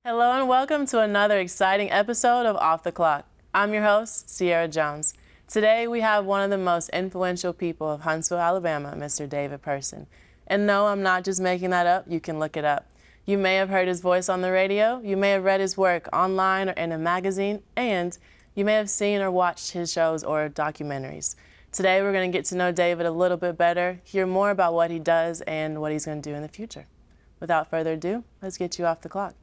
Hello and welcome to another exciting episode of Off the Clock. I'm your host, Sierra Jones. Today we have one of the most influential people of Huntsville, Alabama, Mr. David Person. And no, I'm not just making that up, you can look it up. You may have heard his voice on the radio, you may have read his work online or in a magazine, and you may have seen or watched his shows or documentaries. Today we're going to get to know David a little bit better, hear more about what he does and what he's going to do in the future. Without further ado, let's get you off the clock.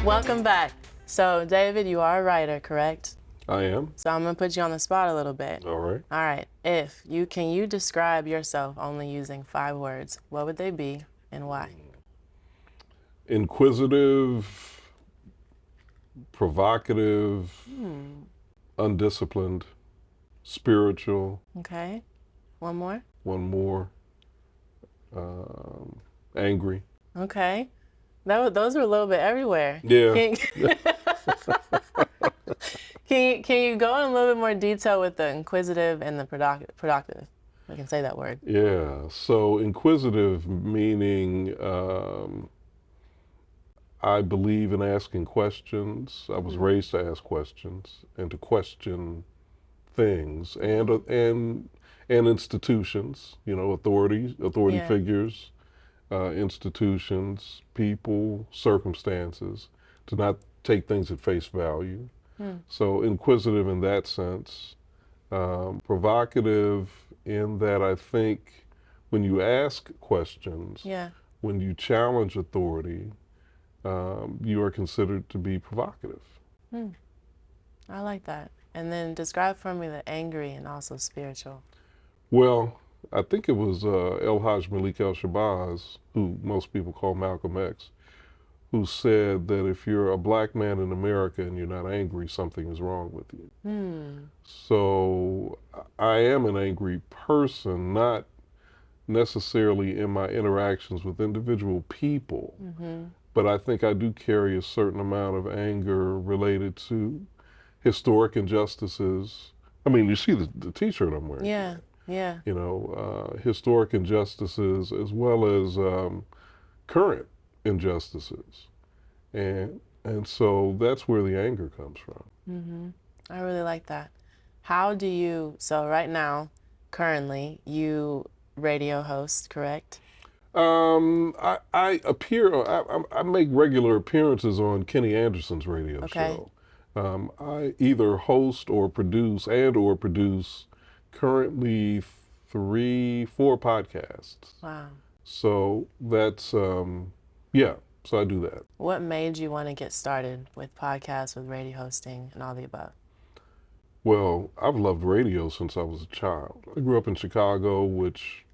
Welcome back. So, David, you are a writer, correct? I am. So I'm going to put you on the spot a little bit. All right. All right. Can you describe yourself only using 5 words? What would they be and why? Inquisitive, provocative, undisciplined, spiritual. Okay. One more? One more. Angry. Okay. Those are a little bit everywhere. Yeah. Can you go in a little bit more detail with the inquisitive and the productive? I can say that word. Yeah. So inquisitive meaning I believe in asking questions. I was raised to ask questions and to question things and institutions. You know, authority Yeah. figures. Institutions, people, circumstances, to not take things at face value. So inquisitive in that sense. Provocative in that I think when you ask questions, Yeah. when you challenge authority, you are considered to be provocative. I like that. And then describe for me the angry and also spiritual. Well, I think it was El Hajj Malik El-Shabazz, who most people call Malcolm X, who said that if you're a black man in America and you're not angry, something is wrong with you. So I am an angry person, not necessarily in my interactions with individual people, but I think I do carry a certain amount of anger related to historic injustices. I mean, you see the t-shirt I'm wearing. Yeah. Yeah. You know, historic injustices as well as current injustices. And so that's where the anger comes from. I really like that. So right now, currently, you radio host, correct? I make regular appearances on Kenny Anderson's radio show. I either host or produce currently 3-4 podcasts. Wow. So that's, so I do that. What made you want to get started with podcasts, with radio hosting, and all the above? Well, I've loved radio since I was a child. I grew up in Chicago, which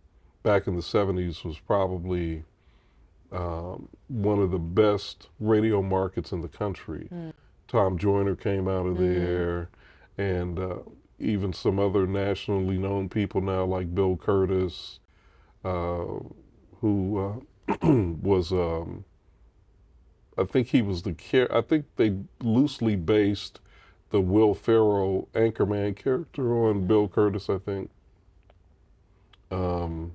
back in the 70s was probably one of the best radio markets in the country. Tom Joyner came out of there, and even some other nationally known people now like Bill Curtis, who was, I think he was I think they loosely based the Will Ferrell Anchorman character on Bill Curtis, I think. And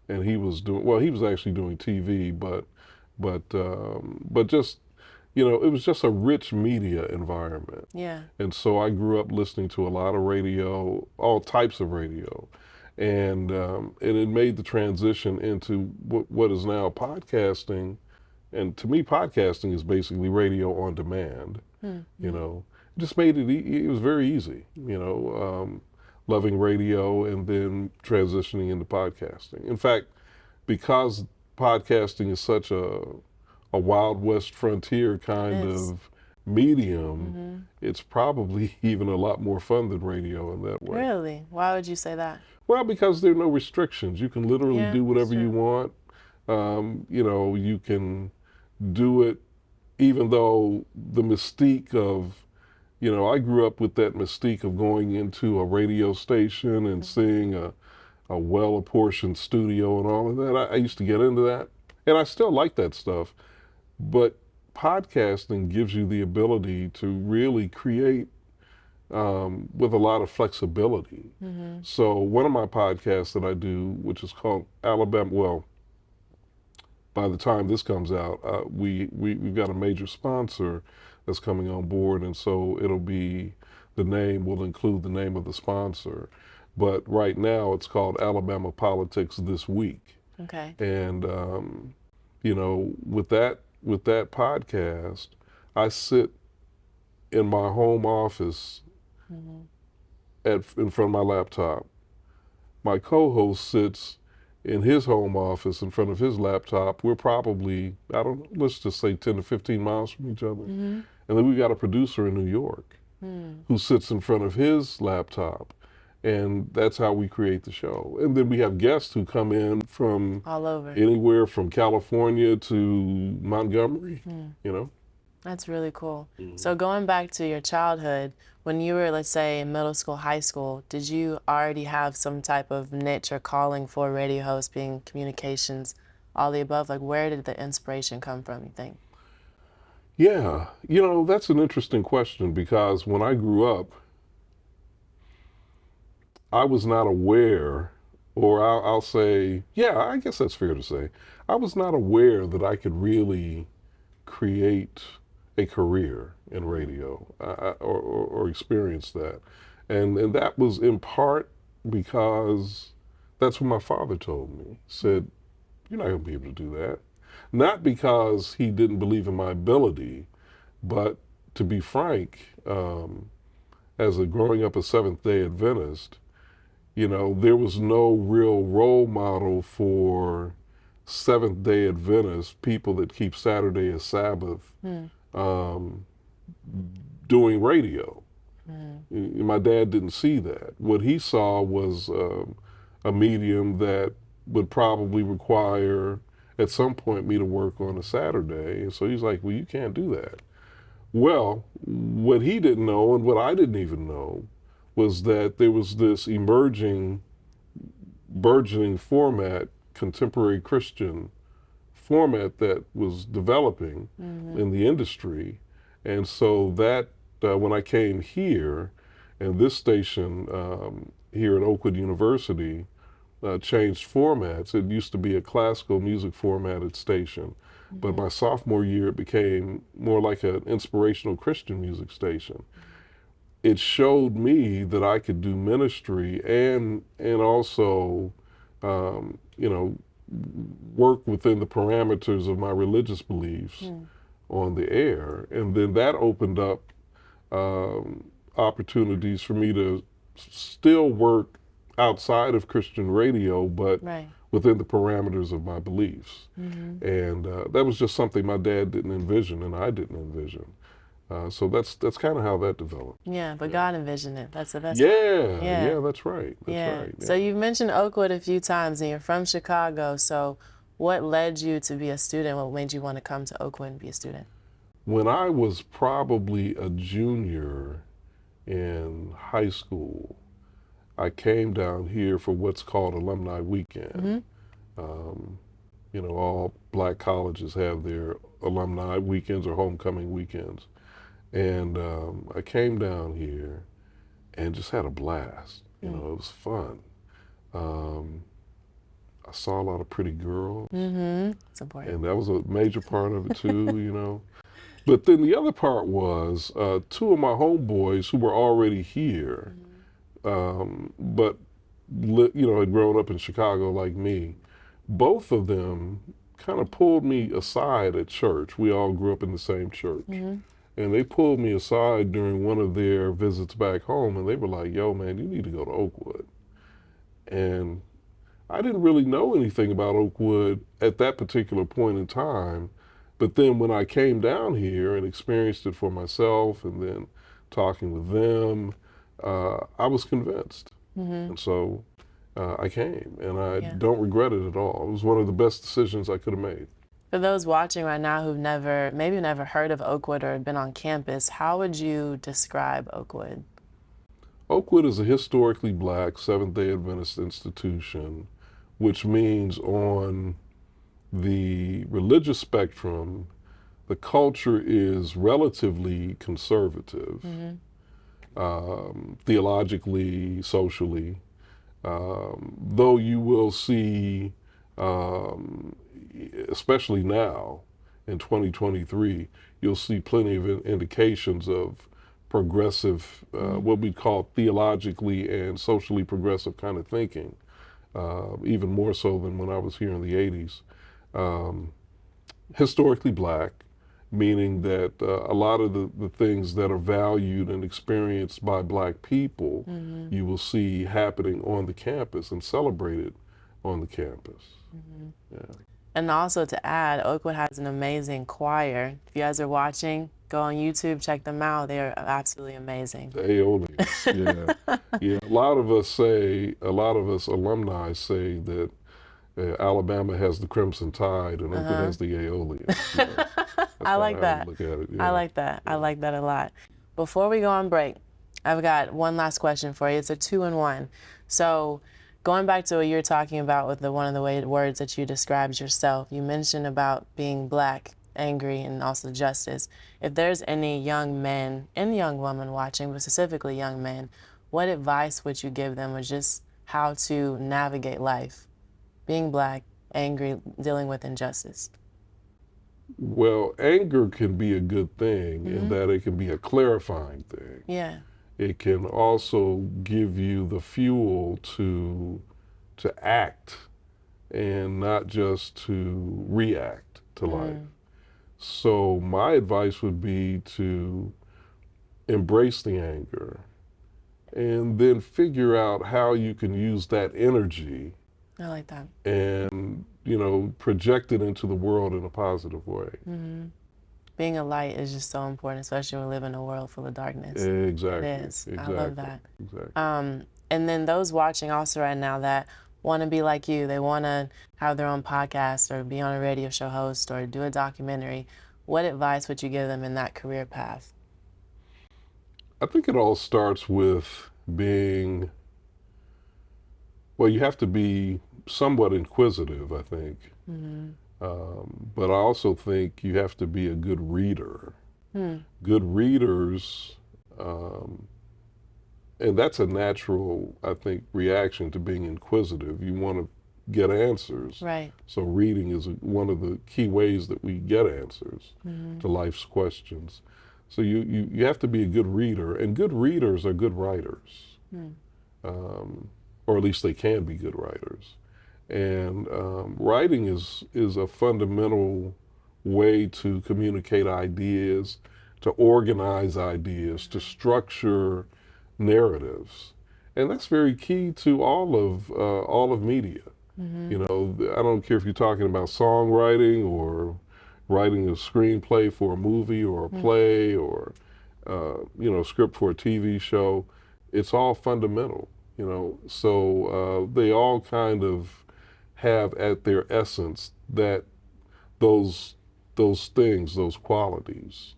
he was he was actually doing TV, but just, you know, it was just a rich media environment. Yeah. And so I grew up listening to a lot of radio, all types of radio. And it made the transition into what is now podcasting. And to me, podcasting is basically radio on demand. You know, it just made it was very easy, you know, loving radio and then transitioning into podcasting. In fact, because podcasting is such a Wild West frontier kind of medium, it's probably even a lot more fun than radio in that way. Really? Why would you say that? Well, because there are no restrictions. You can literally do whatever you want. You know, you can do it even though the mystique of, you know, I grew up with that mystique of going into a radio station and seeing a well-apportioned studio and all of that. I used to get into that. And I still like that stuff. But podcasting gives you the ability to really create with a lot of flexibility. So one of my podcasts that I do, which is called Alabama, well, by the time this comes out, we've got a major sponsor that's coming on board, and so the name will include the name of the sponsor. But right now it's called Alabama Politics This Week. Okay. And with that podcast, I sit in my home office in front of my laptop. My co-host sits in his home office in front of his laptop. We're probably, I don't know, let's just say 10 to 15 miles from each other. And then we've got a producer in New York who sits in front of his laptop. And that's how we create the show. And then we have guests who come in from All over. anywhere from California to Montgomery, That's really cool. So going back to your childhood, when you were, let's say, in middle school, high school, did you already have some type of niche or calling for radio host, being communications, all the above? Like, where did the inspiration come from, you think? Yeah, that's an interesting question because when I grew up, I was not aware, or I'll say, yeah, I guess that's fair to say, I was not aware that I could really create a career in radio or experience that. And that was in part because that's what my father told me. He said, you're not going to be able to do that. Not because he didn't believe in my ability, but to be frank, growing up a Seventh-day Adventist, there was no real role model for Seventh-day Adventists, people that keep Saturday as Sabbath, doing radio. My dad didn't see that. What he saw was a medium that would probably require at some point me to work on a Saturday. And so he's like, well, you can't do that. Well, what he didn't know and what I didn't even know was that there was this burgeoning format, contemporary Christian format that was developing in the industry. And so that when I came here, and this station here at Oakwood University changed formats. It used to be a classical music formatted station, but my sophomore year it became more like an inspirational Christian music station. It showed me that I could do ministry and also work within the parameters of my religious beliefs on the air. And then that opened up opportunities for me to still work outside of Christian radio, but within the parameters of my beliefs. And that was just something my dad didn't envision and I didn't envision. So that's kind of how that developed. Yeah, but God envisioned it. That's the best. Yeah, that's right. That's right. Yeah. So you've mentioned Oakwood a few times, and you're from Chicago. So what led you to be a student? What made you want to come to Oakwood and be a student? When I was probably a junior in high school, I came down here for what's called Alumni Weekend. All black colleges have their alumni weekends or homecoming weekends. And I came down here and just had a blast. It was fun. I saw a lot of pretty girls. It's important. And that was a major part of it too, But then the other part was two of my homeboys who were already here, but had grown up in Chicago like me. Both of them kind of pulled me aside at church. We all grew up in the same church. And they pulled me aside during one of their visits back home, and they were like, yo, man, you need to go to Oakwood. And I didn't really know anything about Oakwood at that particular point in time. But then when I came down here and experienced it for myself and then talking with them, I was convinced. And so I came, and I don't regret it at all. It was one of the best decisions I could have made. For those watching right now who've maybe never heard of Oakwood or been on campus, how would you describe Oakwood? Oakwood is a historically black Seventh-day Adventist institution, which means on the religious spectrum, the culture is relatively conservative. theologically, socially. Though you will see, um, especially now in 2023, you'll see plenty of indications of progressive, what we call theologically and socially progressive kind of thinking, even more so than when I was here in the 80s. Um, Historically black, meaning that a lot of the things that are valued and experienced by black people, you will see happening on the campus and celebrated on the campus. Yeah. And also to add, Oakwood has an amazing choir. If you guys are watching, go on YouTube, check them out. They are absolutely amazing. The Aeolians, yeah. Yeah, a lot of us alumni say that Alabama has the Crimson Tide and Oakwood has the Aeolians. You know, that's I like how that. we look at it. I Yeah. like that. I like that a lot. Before we go on break, I've got one last question for you. It's a 2-in-1. So going back to what you were talking about with one of the words that you described yourself, you mentioned about being black, angry, and also justice. If there's any young men and young women watching, but specifically young men, what advice would you give them with just how to navigate life? Being black, angry, dealing with injustice. Well, anger can be a good thing in that it can be a clarifying thing. Yeah. It can also give you the fuel to act and not just to react to life. So my advice would be to embrace the anger and then figure out how you can use that energy I like that. and, project it into the world in a positive way. Being a light is just so important, especially when we live in a world full of darkness. Exactly. It is. Exactly. I love that. Exactly. And then those watching also right now that want to be like you, they want to have their own podcast or be on a radio show host or do a documentary, what advice would you give them in that career path? I think it all starts with being, well, you have to be somewhat inquisitive, I think. But I also think you have to be a good reader. Good readers, and that's a natural, I think, reaction to being inquisitive. You want to get answers. Right. So reading is one of the key ways that we get answers to life's questions. So you have to be a good reader, and good readers are good writers, or at least they can be good writers. And writing is a fundamental way to communicate ideas, to organize ideas, to structure narratives, and that's very key to all of media. I don't care if you're talking about songwriting or writing a screenplay for a movie or a play or script for a TV show. It's all fundamental. So they all kind of have at their essence that those things, those qualities.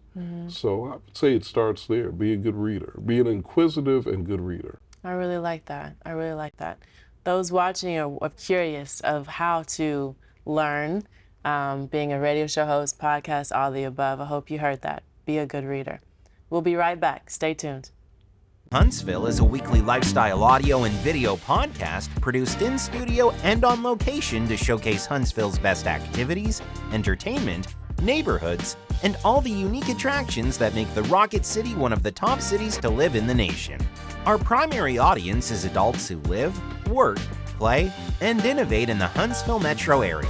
So I would say it starts there. Be a good reader. Be an inquisitive and good reader. I really like that. I really like that. Those watching are curious of how to learn, being a radio show host, podcast, all the above. I hope you heard that. Be a good reader. We'll be right back. Stay tuned. Huntsville is a weekly lifestyle audio and video podcast produced in studio and on location to showcase Huntsville's best activities, entertainment, neighborhoods, and all the unique attractions that make the Rocket City one of the top cities to live in the nation. Our primary audience is adults who live, work, play, and innovate in the Huntsville metro area.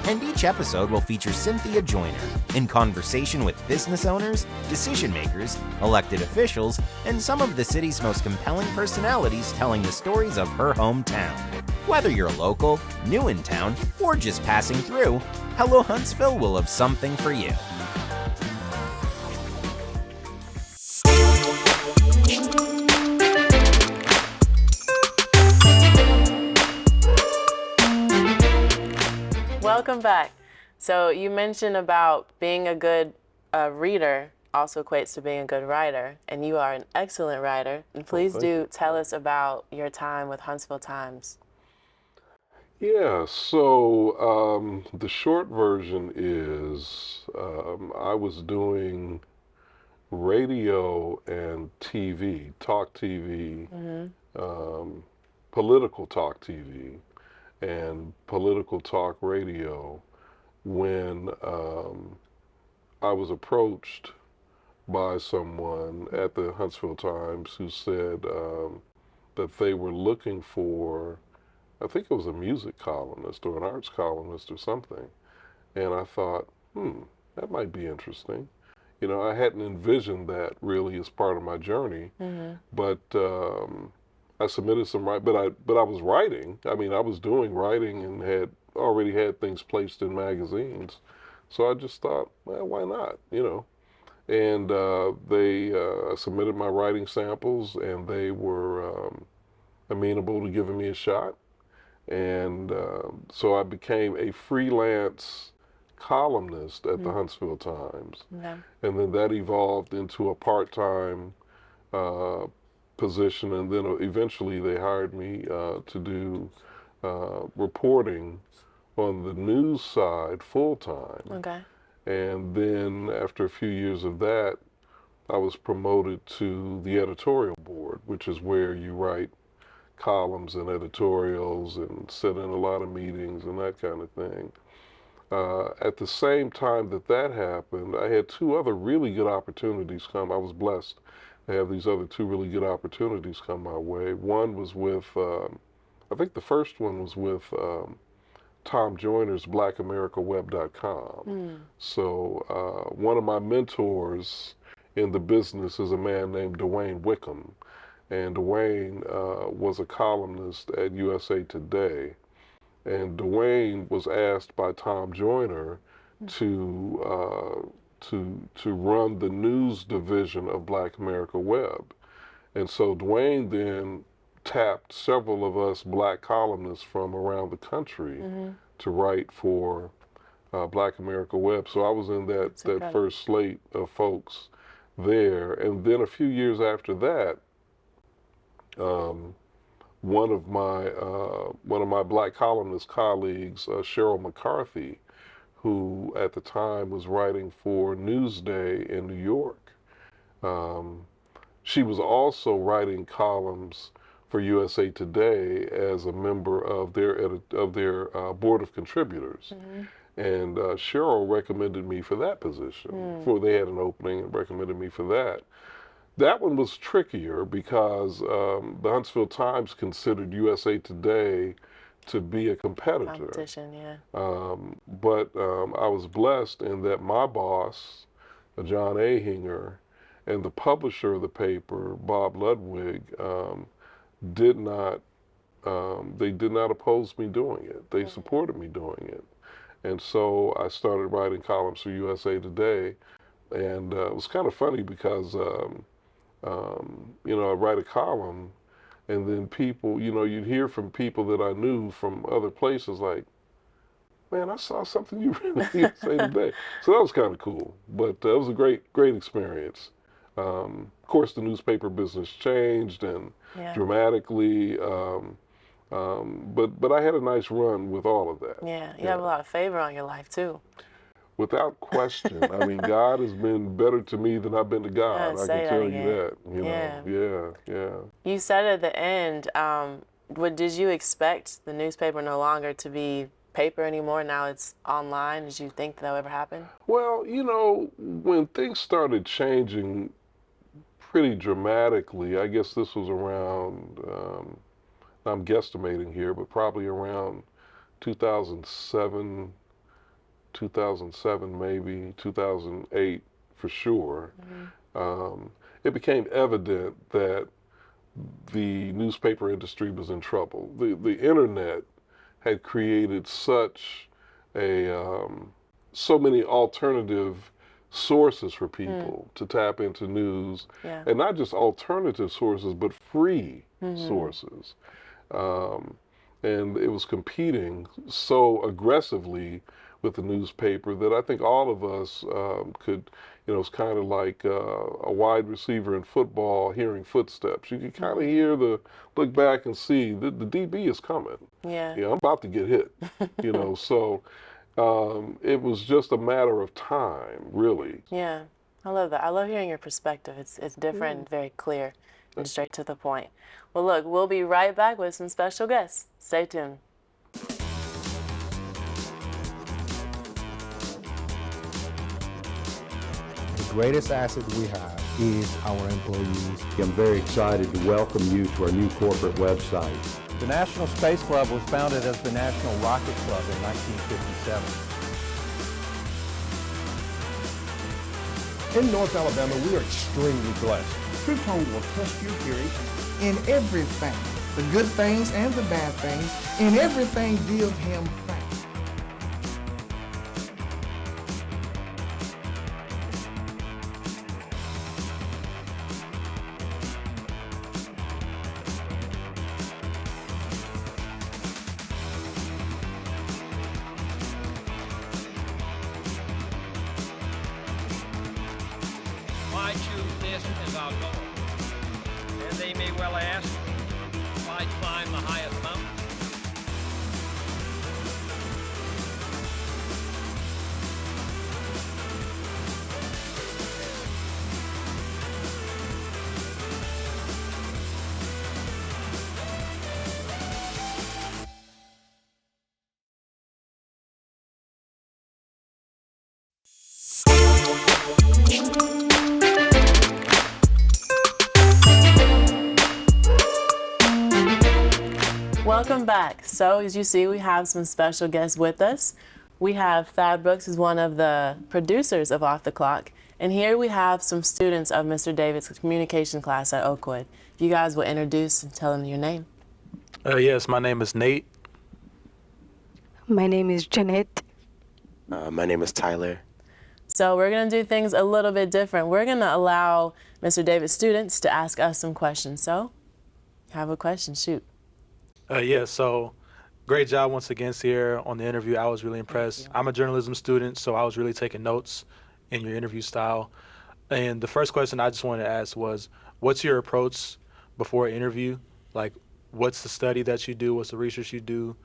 And each episode will feature Cynthia Joyner in conversation with business owners, decision makers, elected officials, and some of the city's most compelling personalities telling the stories of her hometown. Whether you're local, new in town, or just passing through, Hello Huntsville will have something for you. Welcome back. So you mentioned about being a good reader also equates to being a good writer, and you are an excellent writer. And please do tell us about your time with Huntsville Times. Yeah, so the short version is I was doing radio and TV, talk TV, political talk TV, and political talk radio when I was approached by someone at the Huntsville Times who said that they were looking for, I think it was a music columnist or an arts columnist or something. And I thought, that might be interesting. You know, I hadn't envisioned that really as part of my journey, but I submitted some but I was writing. I mean, I was doing writing and had already had things placed in magazines. So I just thought, well, why not? You know, and I submitted my writing samples, and they were amenable to giving me a shot. And so I became a freelance columnist at the Huntsville Times. Okay. And then that evolved into a part-time position, and then eventually they hired me to do reporting on the news side full-time. Okay. And then after a few years of that, I was promoted to the editorial board, which is where you write columns and editorials and sit in a lot of meetings and that kind of thing. At the same time that happened, I had two other really good opportunities come. I was blessed to have these other two really good opportunities come my way. One was with, I think the first one was with Tom Joyner's BlackAmericaWeb.com. So one of my mentors in the business is a man named Dwayne Wickham. And Dwayne was a columnist at USA Today. And Dwayne was asked by Tom Joyner to run the news division of Black America Web. And so Dwayne then tapped several of us black columnists from around the country to write for Black America Web. So I was in that first slate of folks there. And then a few years after that, one of my black columnist colleagues, Cheryl McCarthy, who at the time was writing for Newsday in New York, she was also writing columns for USA Today as a member of their board of contributors. And Cheryl recommended me for that position. They had an opening and recommended me for that. That one was trickier because the Huntsville Times considered USA Today to be a competitor. Competition, yeah. But I was blessed in that my boss, John Ahinger, and the publisher of the paper, Bob Ludwig, did not oppose me doing it. They supported me doing it. And so I started writing columns for USA Today. And it was kind of funny because I write a column, and then people, you'd hear from people that I knew from other places like, man, I saw something you read in USA Today. So that was kind of cool, but it was a great experience. Of course, the newspaper business changed and dramatically, but I had a nice run with all of that. Yeah, you have a lot of favor on your life too. Without question. I mean, God has been better to me than I've been to God. I can tell you that. Yeah. You said at the end, did you expect the newspaper no longer to be paper anymore? Now it's online. Did you think that would ever happen? Well, when things started changing pretty dramatically, I guess this was around, I'm guesstimating here, but probably around 2007 maybe, 2008 for sure, it became evident that the newspaper industry was in trouble. The internet had created so many alternative sources for people to tap into news, and not just alternative sources, but free sources. And it was competing so aggressively with the newspaper that I think all of us could, it's kind of like a wide receiver in football hearing footsteps. You can kind of hear look back and see the DB is coming. Yeah. I'm about to get hit, so it was just a matter of time, really. Yeah. I love that. I love hearing your perspective. It's different and very clear and straight to the point. Well, look, we'll be right back with some special guests. Stay tuned. The greatest asset we have is our employees. I'm very excited to welcome you to our new corporate website. The National Space Club was founded as the National Rocket Club in 1957. In North Alabama, we are extremely blessed. True Tone will test your hearing in everything, the good things and the bad things. In everything, give him thanks. Why choose this as our goal? And they may well ask, why climb the highest mountain? Welcome back. So as you see, we have some special guests with us. We have Thad Brooks, who's one of the producers of Off the Clock. And here we have some students of Mr. David's communication class at Oakwood. If you guys will introduce and tell them your name. Yes, my name is Nate. My name is Jeanette. My name is Tyler. So we're going to do things a little bit different. We're going to allow Mr. David's students to ask us some questions. So have a question, shoot. So great job once again, Sierra, on the interview. I was really impressed. I'm a journalism student, so I was really taking notes in your interview style. And the first question I just wanted to ask was, what's your approach before an interview? Like, what's the study that you do? What's the research you do?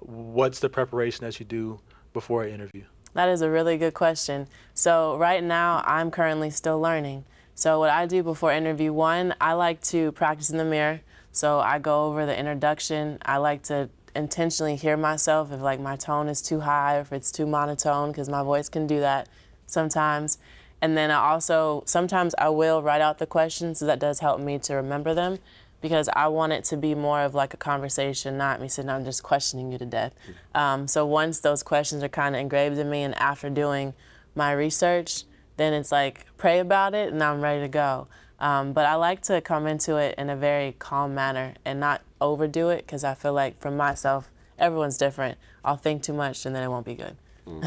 What's the preparation that you do before an interview? That is a really good question. So right now, I'm currently still learning. So what I do before interview one, I like to practice in the mirror. So I go over the introduction. I like to intentionally hear myself if like my tone is too high or if it's too monotone, because my voice can do that sometimes. And then I also, sometimes I will write out the questions, so that does help me to remember them, because I want it to be more of like a conversation, not me sitting down just questioning you to death. So once those questions are kind of engraved in me, and after doing my research, then it's like pray about it and I'm ready to go. But I like to come into it in a very calm manner and not overdo it, because I feel like for myself, everyone's different. I'll think too much and then it won't be good. All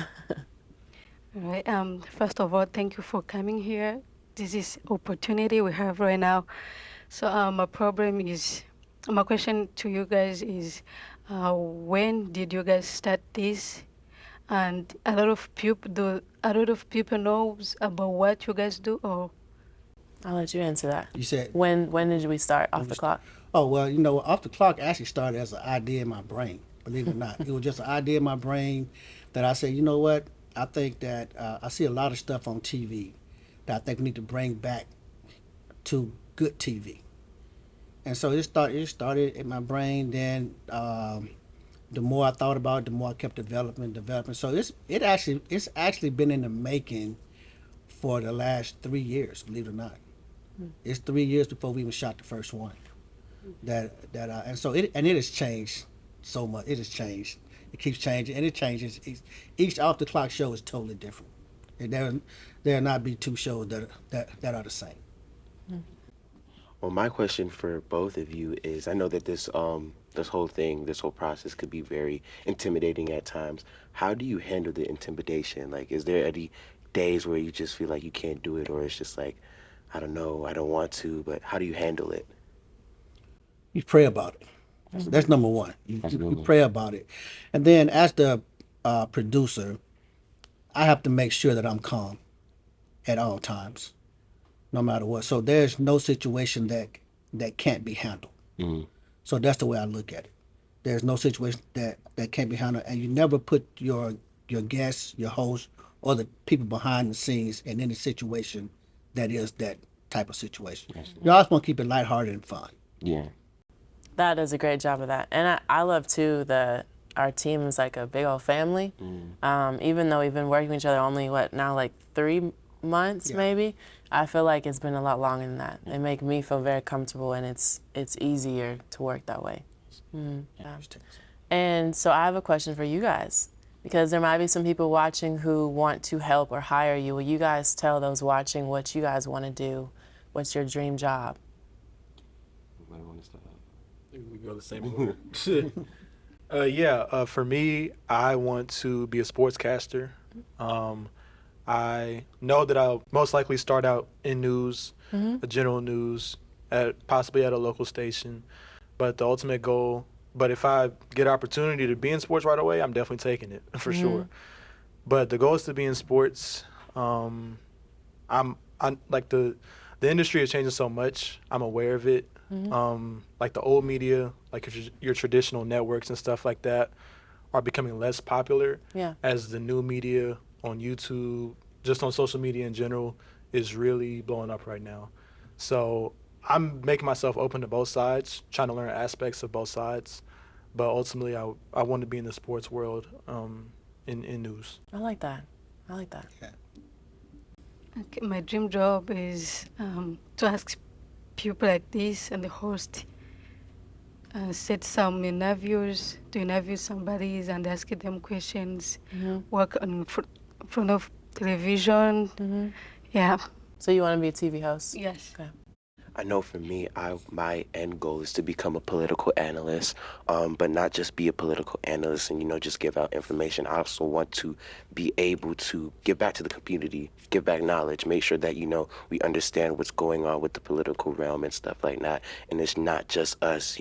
right. First of all, thank you for coming here. This is opportunity we have right now. So my question to you guys is, when did you guys start this? And a lot of people knows about what you guys do, or? I'll let you answer that. You said when did we start Off the Clock? Oh, well, Off the Clock actually started as an idea in my brain, believe it or not. It was just an idea in my brain that I said, you know what, I think that I see a lot of stuff on TV that I think we need to bring back to good TV. And so it started in my brain. Then the more I thought about it, the more I kept developing. So it's actually been in the making for the last 3 years, believe it or not. It's 3 years before we even shot the first one. It has changed so much. It has changed. It keeps changing, and it changes. Each Off the Clock show is totally different. There'll not be two shows that are the same. Well, my question for both of you is, I know that this whole process could be very intimidating at times. How do you handle the intimidation? Like, is there any days where you just feel like you can't do it, or it's just like, I don't know, I don't want to, but how do you handle it? You pray about it. That's number one. You pray about it. And then as the producer, I have to make sure that I'm calm at all times, no matter what. So there's no situation that can't be handled. Mm-hmm. So that's the way I look at it. There's no situation that can't be handled, and you never put your guests, your host, or the people behind the scenes in any situation that is that type of situation. You always want to keep it lighthearted and fun. Yeah. That does a great job of that. And I love, too, that our team is like a big old family. Even though we've been working with each other only, now, like 3 months maybe, I feel like it's been a lot longer than that. They make me feel very comfortable, and it's easier to work that way. Yeah. And so I have a question for you guys, because there might be some people watching who want to help or hire you. Will you guys tell those watching what you guys want to do? What's your dream job? Anybody want to start? We go the same order. For me, I want to be a sportscaster. I know that I'll most likely start out in news, a general news, possibly at a local station. But the ultimate goal, if I get an opportunity to be in sports right away, I'm definitely taking it for sure. But the goal is to be in sports. I'm like the industry is changing so much. I'm aware of it. Like the old media, like your traditional networks and stuff like that, are becoming less popular as the new media on YouTube, just on social media in general, is really blowing up right now. So I'm making myself open to both sides, trying to learn aspects of both sides. But ultimately, I want to be in the sports world, in news. I like that. Yeah. Okay, my dream job is to ask people like this and the host set some interviews, to interview somebody and ask them questions, work in front of television. Yeah. So you want to be a TV host? Yes. Okay. I know for me, my end goal is to become a political analyst, but not just be a political analyst and, just give out information. I also want to be able to give back to the community, give back knowledge, make sure that, we understand what's going on with the political realm and stuff like that. And it's not just us,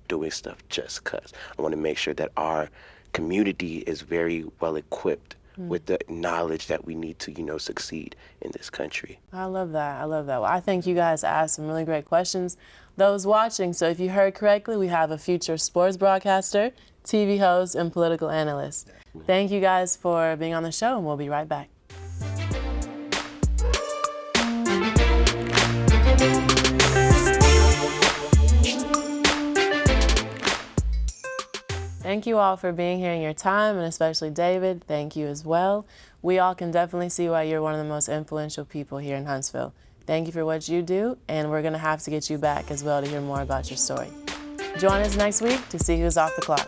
doing stuff just because. I want to make sure that our community is very well equipped with the knowledge that we need to, succeed in this country. I love that. Well, I think you guys asked some really great questions. Those watching, so if you heard correctly, we have a future sports broadcaster, TV host, and political analyst. Thank you guys for being on the show, and we'll be right back. Thank you all for being here in your time, and especially David, thank you as well. We all can definitely see why you're one of the most influential people here in Huntsville. Thank you for what you do, and we're going to have to get you back as well to hear more about your story. Join us next week to see who's off the clock.